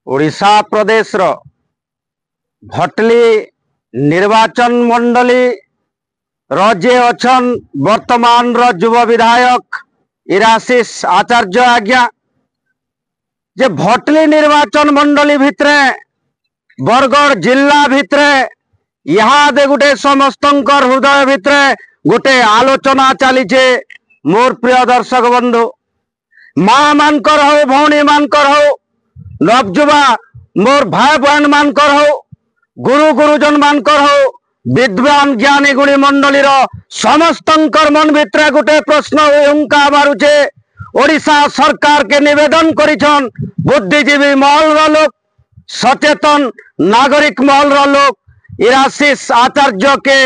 ओडिशा प्रदेश रो भटली निर्वाचन मंडली रजे अछन वर्तमान रो युव विधायक इराशिष आचार्य आज्ञा जे भटली निर्वाचन मंडली भितरे बरगढ़ जिला भितरे यहाँ दे गुटे समस्त हृदय भितरे गोटे आलोचना चली मोर प्रिय दर्शक बंधु माँ मानकर हो भौणी मानकर हो नवजुवा मोर भाई बहन मानकर हो गुरु गुरुजन मानकर हो विद्वान ज्ञानी गुणी मंडली समस्त मन भितर गोटे प्रश्न हुंका मारुचे। ओडिशा सरकार के निवेदन करिछन बुद्धिजीवी महल लोग सचेतन नागरिक महल लोग इराशिष आचार्य के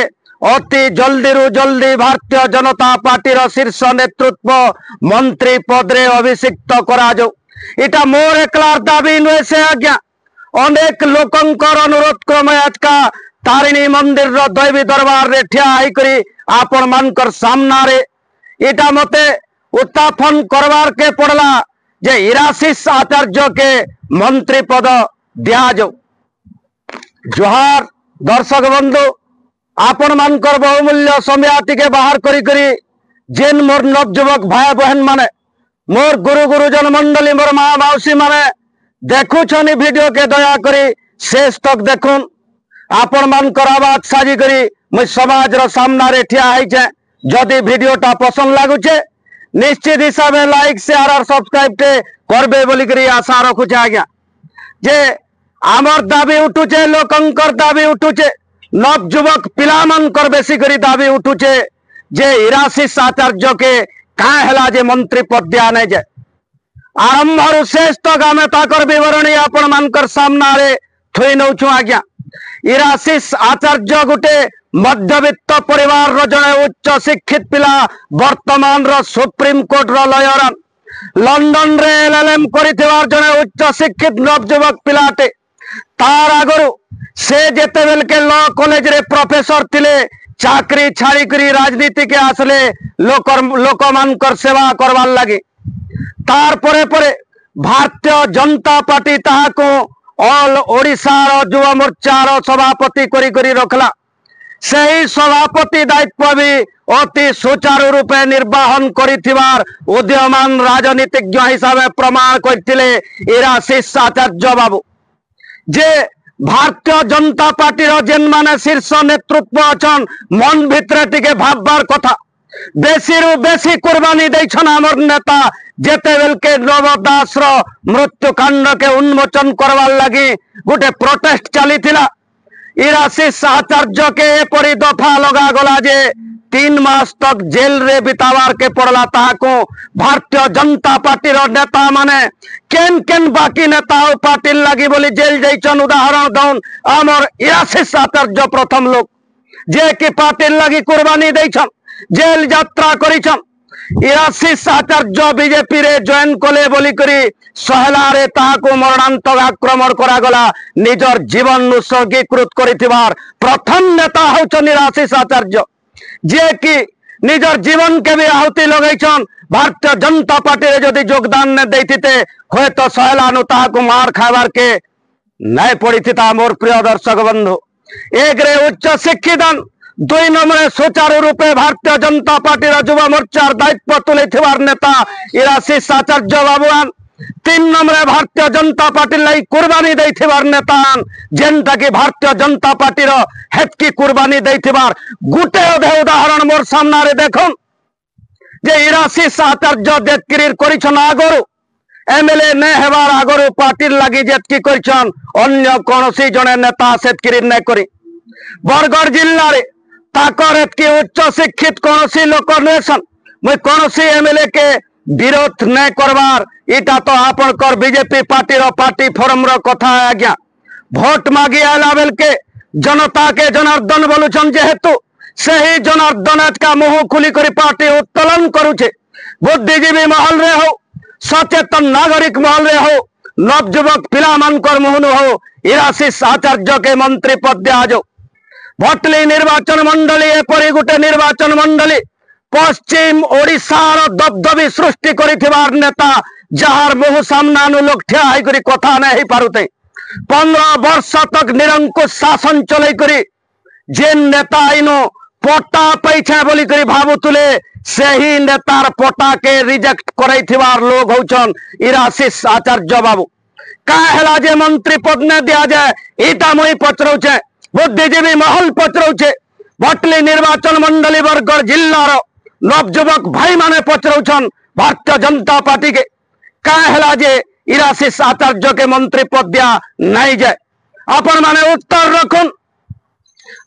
अति जल्दी रु जल्दी भारतीय जनता पार्टी शीर्ष नेतृत्व मंत्री पद रे अभिषिक्त करा जाऊ। इटा मोर एकलार दाबी नुहे से आज्ञा अनेक लोकंकर अनुरोध क्रमे आज का तारिणी मंदिर रो दैवी दरबार रे ठिया करी आपण मानकर सामना रे इटा मते उत्थापन करवार के पड़ला जे इराशिष आचार्य के मंत्री पद दिया जाऊ। जोहार दर्शक बंधु आपण मानकर बहुमूल्य समय टिके बाहर करी जेन मोर नवजुवक भाई बहन माने मोर गुरु गुरुजन मंडली मोर माँ मौसी माने देखुछनी वीडियो के दया करी शेष तक देखुन आपण मानकर आवाज साजी करी मुझ समाज रो सामना रे ठिया है। जदि वीडियोटा पसंद लागुचे निश्चित हिसाब से लाइक शेयर और सब्सक्राइब टे करबे बोली करी आशा रखुचे आज्ञा जे आमर दाबी उठुचे लोकंकर दाबी उठुचे नवजुवक पिला मानकर बेसी करी दाबी उठुचे जे इराशिष आचार्य के कहाँ है जे मंत्री पद दिया नहीं जाए आरंभ शेष तक आम ताकर बरणी आपण मानकर सामना रे थोई नौछु आज्ञा। इराशिष आचार्य गोटे मध्यवित्त परिवार रो जने उच्च शिक्षित पिला वर्तमान रो सुप्रीम कोर्ट रो लॉयर लंडन रे एलएलएम करिथिवार जने उच्च शिक्षित नवजुवक पिलाटे तार आगरु से जेते बेल के लॉ कॉलेज रे प्रोफेसर थिले चाकरी छाड़ी करी राजनीति के आसले लोक मानकर सेवा करवार लगे तार परे परे भारतीय जनता पार्टी ताहाको ऑल ओडिशा युवा मोर्चा सभापति करी करी रखला सही सभापति दायित्व भी अति सुचारू रूपे निर्वाहन करिथिवार उदीयमान राजनीतिज्ञ हिसाब से प्रमाण करथिले इराशिष आचार्य बाबू जे भारतीय जनता पार्टी जेन माने शीर्ष नेतृत्व अछन मन भितर टिके भाबबार कथा बेसी रु बेसी कुर्बानी दैछन हमर नेता जेते बेल के नवदास रो मृत्यु कांड के उन्मोचन करवार लगी गोटे प्रोटेस्ट चली थिला इराशिष आचार्य के एपरी दफा लगा गला जे 3 मास तक जेल रे बितावार के पड़ला ताको भारतीय जनता पार्टी रो नेता माने केन केन बाकी नेता पार्टी लगी बोली जेल जाइछन उदाहरण दौन आमर इराशिष आचार्य प्रथम लोग जे कि पार्टी लगी कुर्बानी दैछन जेल यात्रा करिछन इराशिष आचार्य बीजेपी रे जॉइन कले बोली करी सहला रे ताको मरणांतक आक्रमण करा गला निजर जीवन उत्सर्गीकृत करिथिबार प्रथम नेता होछन इराशिष आचार्य जे कि निजर जीवन के भी आहुति लगैछन भारतीय जनता पार्टी रे जदि योगदान ने दैथिते होय तो सहलानु ताको मार खाबार के नै पड़िथिता। मोर प्रिय दर्शक बंधु एक रे उच्च शिक्षित 2 नंबर सुचारू रूपे भारतीय जनता पार्टी युवा मोर्चा दायित्व तुले नेता इराशिष आचार्य बाबुआन 3 नंबर भारतीय जनता पार्टी लाई कुर्बानी देथिबार नेता जेनटा कि भारतीय जनता पार्टी हेतकी कुर्बानी देथिबार गुटे अधे उदाहरण मोर सामना रे देखुन जे इराशिष आचार्य जेतकिरी करिछन आगरु एमएलए ने हेबार आगरु पार्टी लगी जेतकी करिछन अन्य कोनोसी जने नेता सेतकिरी नै करी बरगढ़ जिल्ला रे ताकर एतकी उच्च शिक्षित कोनोसी लोक नेसन मैं कोनोसी एमएलए के विरोध नै करवार इटा तो आपनकर बीजेपी पार्टी रो पार्टी फोरम रो कथा है आज्ञा भोट मागी आला बेल के जनता के जनार्दन बोलुछन जेहेतु सही जनार्दन का मुह खुली करी पार्टी उत्तोलन करुछे बुद्धिजीवी महल रे हो सचेतन नागरिक महल रे हो नवजुवक पिला मानकर मुहन हो इराशिष आचार्य के मंत्री पद दिया जाऊ। भटली निर्वाचन मंडली एपरी गोटे निर्वाचन मंडली पश्चिम ओडिशार दबदबी सृष्टि करिथिबार नेता जार मुह सामना लोग ठिया होकर कथा नहीं पारुते 15 वर्ष तक निरंकुश शासन चलै करी जेन नेता इनो पट्टा पैछे बोली करी भावुले से ही नेतार पट्टा के रिजेक्ट कर लोग होचन इराशीष आचार्य बाबू का जे मंत्री पद ने दिया जाए इटा मुई पचरौचे बुद्धिजीवी महल पचरौचे भटली निर्वाचन मंडली बरगढ़ जिल्लार नवजुवक भाई माने पचरौछन भारतीय जनता पार्टी के का जे इराशीष आचार्य के मंत्री पद दिया नहीं जाए आपण माने उत्तर रखुन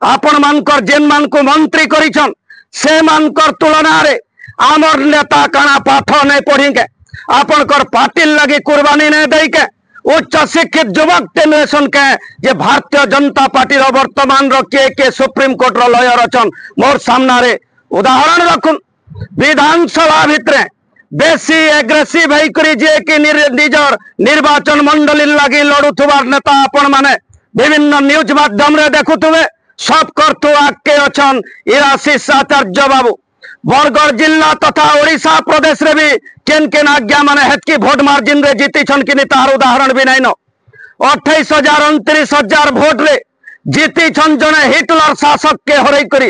आपण मानकर जेन मान को मंत्री करिछन से मानकर तुलना रे आमर नेता काना पाठ नहीं पढ़ी के आपण कर पार्टी लगी कुर्बानी नहीं दई के उच्च शिक्षित युवक जेनरेशन के जे भारतीय जनता पार्टी वर्तमान के सुप्रीम कोर्ट लयर अछन मोर सामना रे उदाहरण रखुन विधानसभा भितरे बेसी एग्रेसिव होकर जे कि निजर निर्वाचन मंडली लगी लड़ुथुबार नेता आपण माने विभिन्न न्यूज माध्यम रे देखुथुबे सब करतु आके अछन इराशीष आचार्य बाबू बरगढ़ जिला तथा ओडिशा प्रदेश रे भी केन केन आज्ञा माने हेतकी भोट मार्जिन रे जीती छन कि तार उदाहरण भी नहीं न 28,000 29,000 भोट रे जीती छन जने हिटलर शासक के हरई करी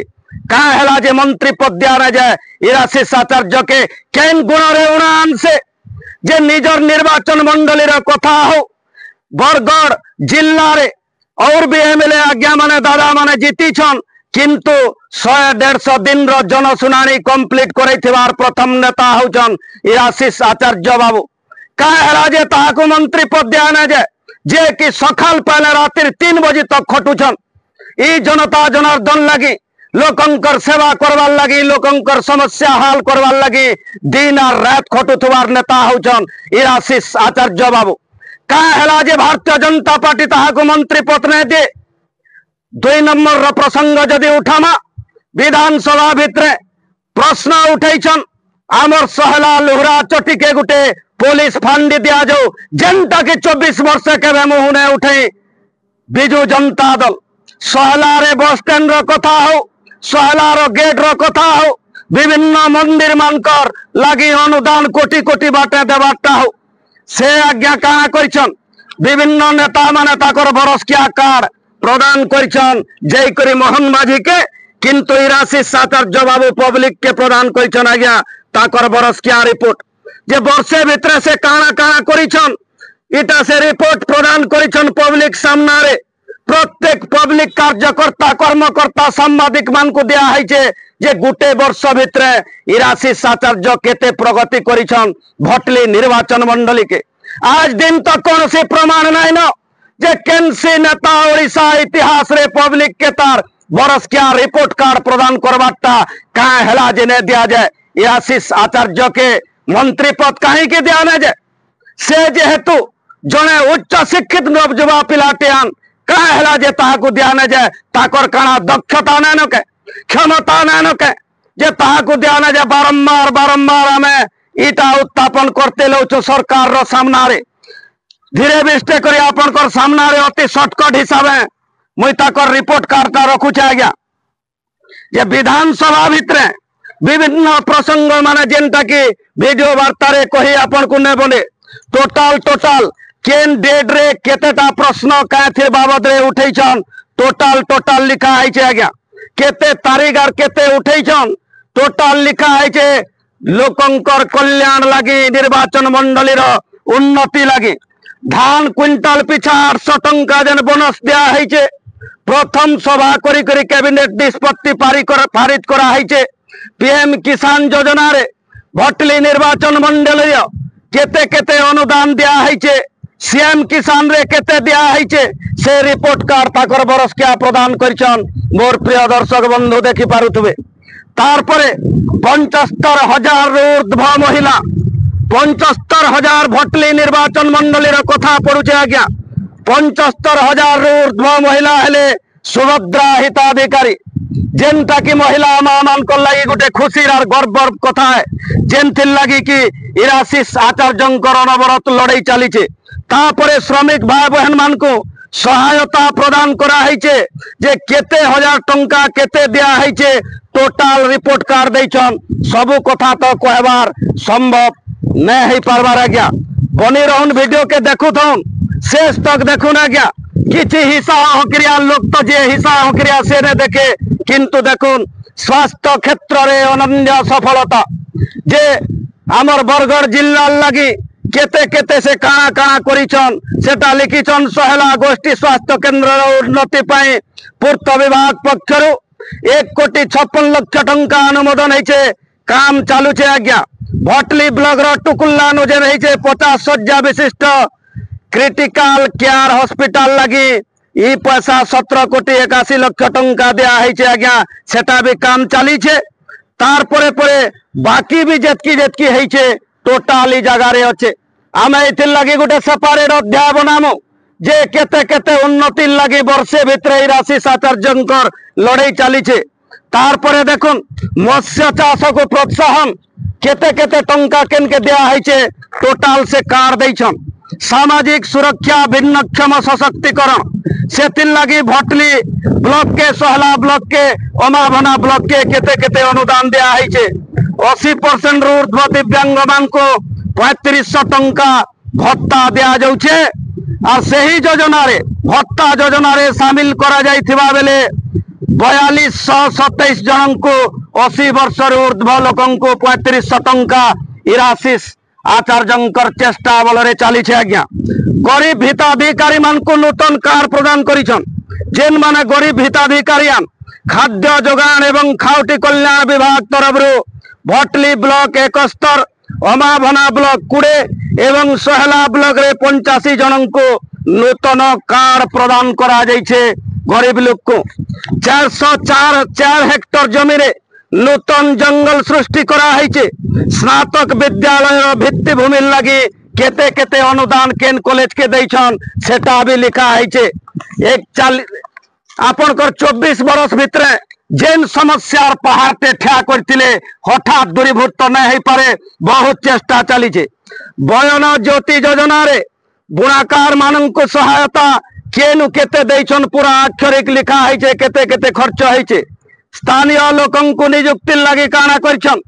का हैला जे मंत्री पद दिया न जाए इराशीष आचार्य के केन गुण रे उड़ान से जे निजर निर्वाचन मंडली रे कथा हो बरगढ़ जिला रे और भी एमएलए आज्ञा माने दादा माने जीती छन किंतु 100-150 दिन रो जनसुनानी कंप्लीट करैथिवार प्रथम नेता होचन इराशीष आचार्य बाबू का राजे ताको मंत्री पद दिया न जाए जे कि सकाल पहले रात्रि 3 बजे तक खटुछन ई जनता जनार्दन लगी लोकंकर सेवा करवार लगी लोकंकर समस्या हाल करवार लगी दिन और रात खटुथुवार नेता होचन इराशीष आचार्य बाबू का हैला जे भारतीय जनता पार्टी ताहाको मंत्री पद ने दे 2 नंबर रो प्रसंग जदि उठामा विधानसभा भितरे प्रश्न उठैछन आमर सहला लुहरा चटी के गुटे पुलिस फांडी दिया जाऊ जनता के 24 वर्ष के मुँह ने उठे बिजु जनता दल सहला रे बस स्टैंड रो कथा हो सहला रो गेट रो कथा हो विभिन्न मंदिर मानकर लगी अनुदान कोटी कोटी बाटे देवाटा हो से आज्ञा कहा करिछन विभिन्न नेता माने ताकर बरसकिया कार्ड प्रदान करिछन जय करी मोहन माझी के किंतु इराशीष आचार्य बाबू पब्लिक के प्रदान करिछन आज्ञा ताकर बरसकिया रिपोर्ट जे वर्षे भितरे से काना काना करिछन इटा से रिपोर्ट प्रदान करिछन पब्लिक सामना रे प्रत्येक पब्लिक कार्यकर्ता कर्मकर्ता सांबादिक मान को दिया है जे गुटे वर्ष भितरे इराशीष आचार्य केते प्रगति करिछन भटली निर्वाचन मंडली के आज दिन तक कौन से प्रमाण नहीं न जे केनसी नेता ओडिशा इतिहास रे पब्लिक के तार बरस क्या रिपोर्ट कार्ड प्रदान करवाटा कहाँ हैला जे ने दिया जाए इराशीष आचार्य के मंत्री पद कहीं के दिया न जाए से जेहेतु जने उच्च शिक्षित नवजुवा पिलाटियान कहाँ हैला जे ताहाको दिया न जाए ताकर काना दक्षता न के क्षमता न के जे ताहाको दिया न जाए बारंबार बारंबार हमें इटा उत्थापन करते लो सरकार रो सामना रे धीरे विष्टे करी आपन कर सामना रे अति शॉर्टकट हिसाब है मुई ताकर रिपोर्ट कार्ड रखु आज्ञा जे विधानसभा भितरे विभिन्न प्रसंग माने जेनटा कि वीडियो वार्ता रे कही आपन को ने बोले टोटाल केन डेट रे केतेटा प्रश्न काथिर बाबद रे उठैछन टोटाल लिखा है आज्ञा केते तारीख और केते उठैछन टोटाल लिखा है लोकंकर कल्याण लगी निर्वाचन मंडली रो उन्नति लगी धान क्विंटाल पिछा 800 टंका जेन बोनस दिया है प्रथम सभा करी कैबिनेट निष्पत्ति पारित करा है पीएम किसान योजना रे भटली निर्वाचन मंडली केते केते अनुदान दिया है सीएम किसान रे केते दिया है से रिपोर्ट कार्ड ताकर बरस क्या प्रदान करिछन मोर प्रिय दर्शक बंधु देखि पारुथबे तारपरे 75,000 ऊर्ध्व महिला 75,000 भटली निर्वाचन मंडली रो कथा पड़ुचे आज्ञा 75,000 ऊर्ध्व महिला हेले सुभद्रा हिताधिकारी जेनटा कि महिला मां मान को लगी गोटे खुशी और गर्व कथा है जेनथिर लगी कि इराशीष आचार्य अनवरत लड़ाई चली तापरे श्रमिक भाई बहन मान को सहायता प्रदान करा है जे केते हजार टंका केते दिया है टोटाल रिपोर्ट कार्ड देछन सबु कथा तो कहबार संभव नहीं हो पारबार आज्ञा बनी रहन वीडियो के देखु थन शेष तक देखुन आज्ञा किछि हिस्सा हकरिया लोक तो जे हिस्सा हकरिया से ने देखे किंतु देखुन स्वास्थ्य क्षेत्र रे अनन्य सफलता जे आमर बरगढ़ जिला लगी केते केते से काଣା काଣା करिछन सेटा लिखिछन सहेला गोष्ठी स्वास्थ्य केंद्र उन्नति पाई पूर्त विभाग पक्षरु 1,56,00,000 टंका अनुमोदन होइछे काम चालू छे आज्ञा भटली ब्लॉक रो टुकुल्ला नु जे रही 50 शଯ୍ୟା विशिष्ट क्रिटिकल केयर हॉस्पिटल लगी ई पैसा 17,81,00,000 टंका दिया है आज्ञा सेटा भी काम चली छे तार परे परे बाकी भी जेतकी जेतकी है टोटाल ई जगह रे अच्छे आमे इथिर लगी गोटे सेपारेट अध्याय बनामु जे केते केते उन्नति लगी वर्षे भितरे ई राशि आचार्यंकर लड़ाई चली छे तार परे देखुन मत्स्य चाष को प्रोत्साहन केते केते टंका केन के दिया है टोटाल से कार देछन सामाजिक सुरक्षा भिन्नक्षम सशक्तिकरण से लगी भटली ब्लॉक के सोहला ब्लॉक के अमाभना ब्लॉक के केते केते अनुदान दिया है 80% रु ऊर्ध्व दिव्यांग मान को 3500 टंका भत्ता दिया जाउछे और सही योजना रे भत्ता योजना रे शामिल करा जाइथिबा बेले 4227 जन को 80 वर्ष ऊर्ध्व लोक को 3500 टंका इराशीष आचार्यंकर चेष्टा बल चली आज्ञा गरीब हिताधिकारी मान को नूतन कार प्रदान करिछन जेन माने गरीब हिताधिकारी खाद्य जोगान एवं खाउटी कल्याण विभाग तरफ भटली ब्लॉक 71 अमाभना ब्लॉक 20 एवं सोहला ब्लॉक रे 85 जन को नूतन कार प्रदान करा जाइछे गरीब लोक को 404 हेक्टर जमी रे नूतन जंगल सृष्टि करा है स्नातक विद्यालय भित्तिभूमि लगी केते केते अनुदान केन कॉलेज के देछन सेटा भी लिखा है आपन कर 24 बरस भितरे जेन समस्या पहाड़ते ठा करथिले हठात दूरीभूत नहीं हो पारे बहुत चेष्टा चली बयन ज्योति योजना रे बुणाकार मान को सहायता केनु केते देछन पूरा अक्षरिक लिखा है केते केते खर्च है स्थानीय लोकन को नियुक्ति लगी काना करछन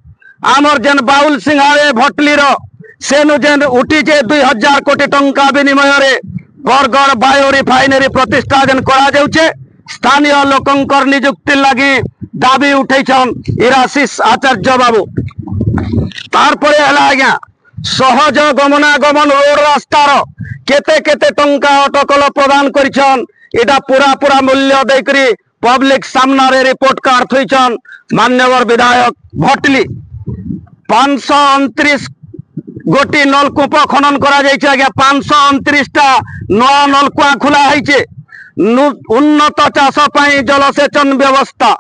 आमर जेन बाउल सिंहारे भटली रो सेनु जेन उठी 2000 कोटी टंका विनिमय रे बरगढ़ बायो रिफाइनरी प्रतिष्ठा जेन करा जाउछे स्थानीय लोकंकर नियुक्ति लगी दाबी उठैछन इराशीष आचार्य बाबू तार परे हला आज्ञा सहज गमनागमन रोड रास्तार केते केते टंका अटकल प्रदान करिछन एटा पूरा पूरा मूल्य देकरी पब्लिक सामना रे रिपोर्ट कार्ड थइछन मान्यवर विधायक भटली 529 गोटी नलकूप खनन करा जाइछे आज्ञा 529 टा नया नलकूआ खुला होइछे उन्नत चाष पाई जलसेचन व्यवस्था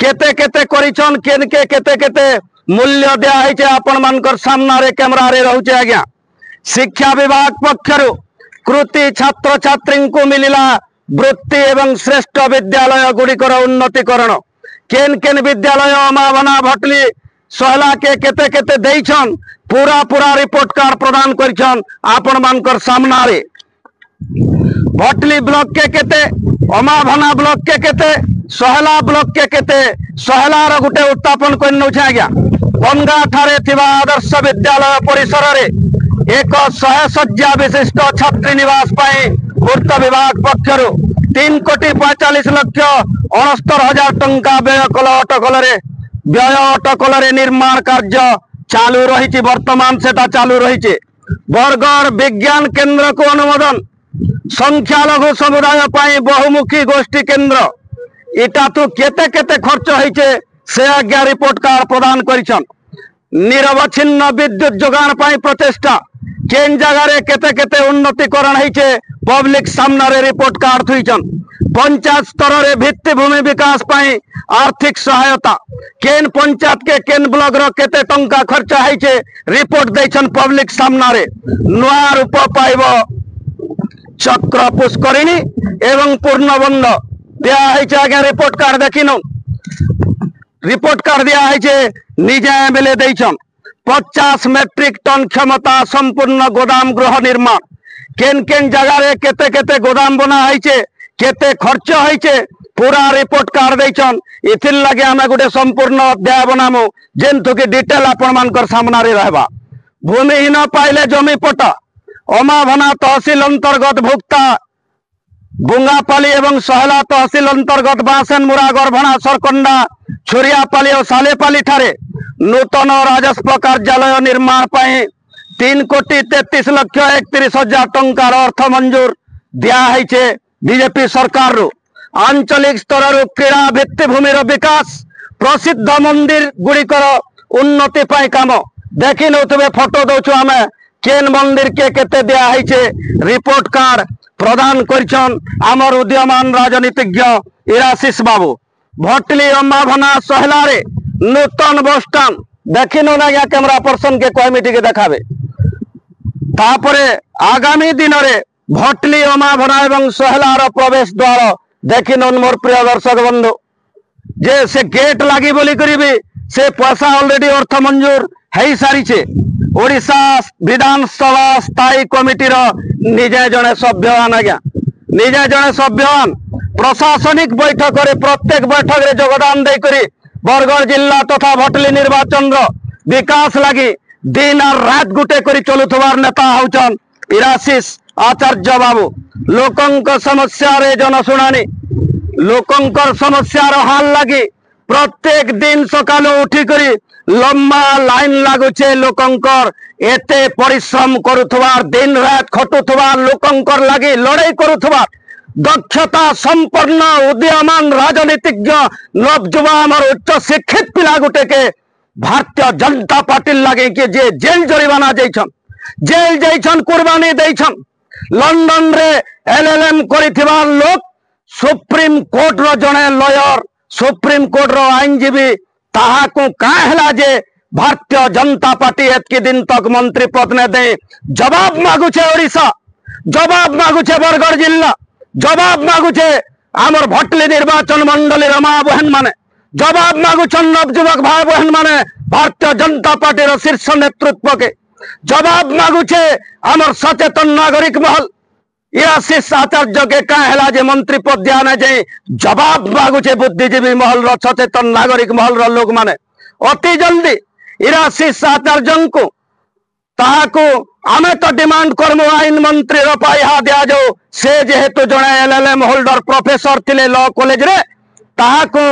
केते केते करिछन केन के केते केते मूल्य दिया होइछे आपण मानकर सामना रे कैमरा रे रहउछे आज्ञा शिक्षा विभाग पक्षरु कृति छात्र छात्री को मिलिला वृत्ति एवं श्रेष्ठ विद्यालय गुड़िकर उन्नतिकरण केन केन विद्यालय अमाभना भटली सोहला के केते केते देइछन पूरा पूरा रिपोर्ट कार्ड प्रदान करिछन आपण मानकर सामना रे भटली ब्लॉक के केते अमाभना ब्लॉक के केते सोहला ब्लॉक के केते सोहला रो गुटे उत्थापन कर नउछे आज्ञा बनगा ठारे थिबा आदर्श विद्यालय परिसर रे एक 100 शଯ୍ୟା विशिष्ट छात्री निवास पाई पूर्त विभाग पक्षर 3,45,69,000 टंका व्यय कल अटकल निर्माण कार्य चालू रही वर्तमान सेटा चालू रही बरगढ़ विज्ञान केंद्र को अनुमोदन संख्यालघु समुदाय पाई बहुमुखी गोष्ठी केंद्र इटा तो केते केते खर्च होइछे से आज्ञा रिपोर्ट कार्ड प्रदान करिछन निरवच्छिन्न विद्युत जोगान पाई प्रचेष्टा केन जगह रे केते केते उन्नतिकरण होइछे पब्लिक सामना रे रिपोर्ट कार्ड थुइछन पंचायत स्तर रे भित्तिभूमि विकास पाई आर्थिक सहायता केन पंचायत के केन ब्लॉक रो केते टंका खर्च होइछे रिपोर्ट दैछन पब्लिक सामना रे नुआ रूप पाइबो चक्र पुष्करिणी एवं पूर्णबंध दिया होइछे आगे रिपोर्ट कार्ड देखिनो रिपोर्ट कार्ड दिया होइछे निजे एमएलए दैछन 50 मेट्रिक टन क्षमता संपूर्ण गोदाम गृह निर्माण केन केन जगह रे केते केते गोदाम बना होइछे केते खर्च होइछे पूरा रिपोर्ट कार्ड दैछन इथिर लागे हमें गोटे संपूर्ण अध्याय बनामु जेन थुकी डिटेल आपण मानकर सामना रे रहबा भूमिहीन पाइले जमी पट्टा अमाभना तहसिल अंतर्गत भुक्ता बुंगापाली एवं सहला तहसिल अंतर्गत बासेनमुरा गरभणा सरकंडा छुरियापाली और सालेपाली ठारे नूतन राजस्व कार्यालय निर्माण पाई 3,33,31,000 टंकार अर्थ मंजूर दिया बीजेपी सरकार रु आंचलिक स्तर क्रीड़ा भित्तिभूमि विकास प्रसिद्ध मंदिर गुड़िकर उन्नति पाई काम देखी नौथे फोटो दौचु आम केन मंदिर के केते दिया रिपोर्ट कार्ड प्रदान करछन आमर उदीयमान राजनीतिज्ञ इराशिष बाबू भटली अम्बाभना सहलारे नूतन बस स्टांड देखी नौ ना कैमरा पर्सन के कमिटी के देखाबे तापरे आगामी दिन में भटली अमाभना एवं सहलार प्रवेश द्वार देखी नौन मोर प्रिय दर्शक बंधु जे से गेट लगी बोली करी से पैसा ऑलरेडी अर्थ मंजूर है सारी ओडिशा विधानसभा स्थायी कमिटी निजे जड़े सभ्यवान आज्ञा निजे जड़े सभ्यवान प्रशासनिक बैठक रे प्रत्येक बैठक रे योगदान देकरी बरगढ़ जिला तथा भटली निर्वाचन विकास लगी दिन और रात गुटे करी चलुथवार नेता होचन इराशिष आचार्य बाबू लोकंक समस्या रे जनशुणानी लोकंकर समस्या हाल लगी प्रत्येक दिन सकाल उठी करी लंबा लाइन लागुचे लोकंकर एते परिश्रम करुथवार दिन रात खटुथवार लोकंकर लगी लड़ाई करुथवार दक्षता संपन्न उदीयमान राजनीतिज्ञ नवजुवा आमर उच्च शिक्षित पिला गुटे के भारतीय जनता पार्टी लगे कि जे जेल जरिमाना जाइछन जेल जाइछन कुर्बानी देइछन लंदन रे एलएलएम करिथिबा लोक सुप्रीम कोर्ट रो जणे लॉयर सुप्रीम कोर्ट रो आईनजीवी ताहाकू का हला जे भारतीय जनता पार्टी एतकी दिन तक मंत्री पद ने दे जवाब मागुछे ओडिशा जवाब मागुछे बरगढ़ जिला जवाब मागुछे आमर भटली निर्वाचन मंडली रमा बहन माने जवाब मागुछन नवजुवक भाई बहन माने भारतीय जनता पार्टी रो शीर्ष नेतृत्व के जवाब मागुछे आमर सचेतन नागरिक महल इराशिष आचार्य के क्या है जे मंत्री पद दिया ना जाए जवाब मागुछे बुद्धिजीवी महल रो सचेतन नागरिक महल रो लोग माने अति जल्दी इराशिष आचार्य को ताहाकू आमे तो डिमांड करमु आईन मंत्री रो पाइहा दिया जाओ से जेहेतु जणे एलएलएम होल्डर प्रोफेसर थिले लॉ कॉलेज रे ताहाकू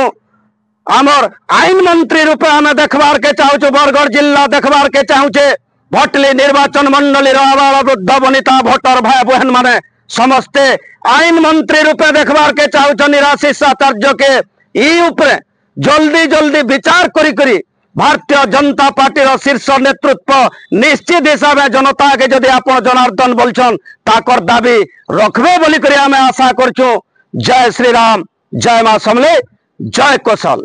आमर आईन मंत्री रूपे आमे देखबार के चाहूछु बरगढ़ जिला देखबार के चाहूछे भटली निर्वाचन मंडली आबाल वृद्ध वनिता भोटर भाई बहन माने समस्ते आईन मंत्री रूपे देखबार के चाहूछन इराशिष आचार्य के ई उपरे जल्दी जल्दी विचार करी करी भारतीय जनता पार्टी शीर्ष नेतृत्व निश्चित हिसाब से जनता के जदि आप जनार्दन बोलछन ताकर दाबी रखबे बोली करी आमे आशा करछु। जय श्री राम, जय मां समले, जय कौशल।